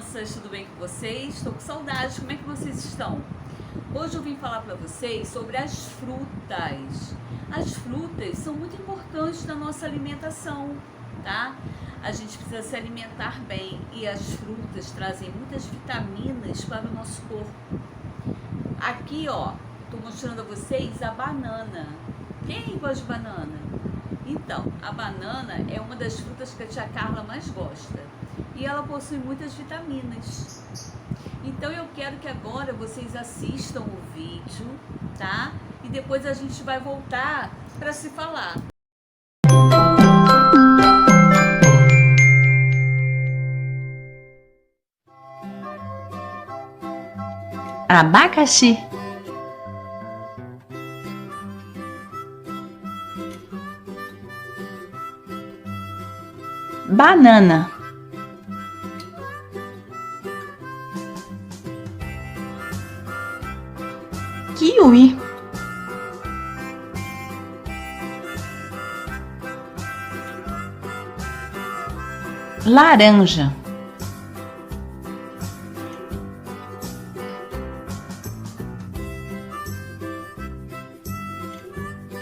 crianças, tudo bem com vocês? Estou com saudade, como é que vocês estão? Hoje eu vim falar para vocês sobre as frutas. As frutas são muito importantes na nossa alimentação, tá? A gente precisa se alimentar bem e as frutas trazem muitas vitaminas para o nosso corpo. Aqui, ó, estou mostrando a vocês a banana. Quem gosta de banana? Então, a banana é uma das frutas que a tia Carla mais gosta e ela possui muitas vitaminas. Então eu quero que agora vocês assistam o vídeo, tá? E depois a gente vai voltar para se falar. Abacaxi, banana, kiwi, laranja,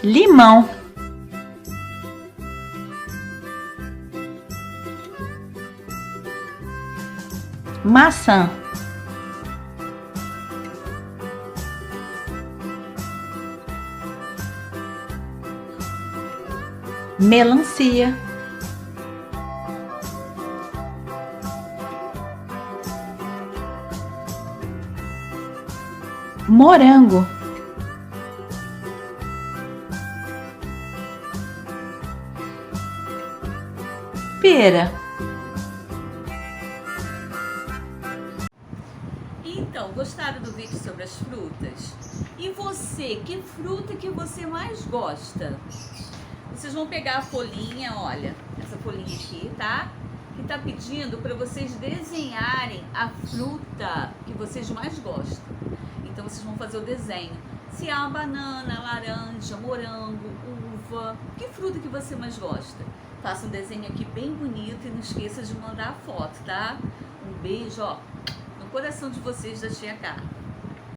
limão, maçã, melancia, morango, pera. Então, gostaram do vídeo sobre as frutas? E você, que fruta que você mais gosta? Vocês vão pegar a folhinha, olha, essa folhinha aqui, tá? Que tá pedindo para vocês desenharem a fruta que vocês mais gostam. Então vocês vão fazer o desenho. Se há uma banana, laranja, morango, uva, que fruta que você mais gosta? Faça um desenho aqui bem bonito e não esqueça de mandar a foto, tá? Um beijo, ó, no coração de vocês da tia Carla.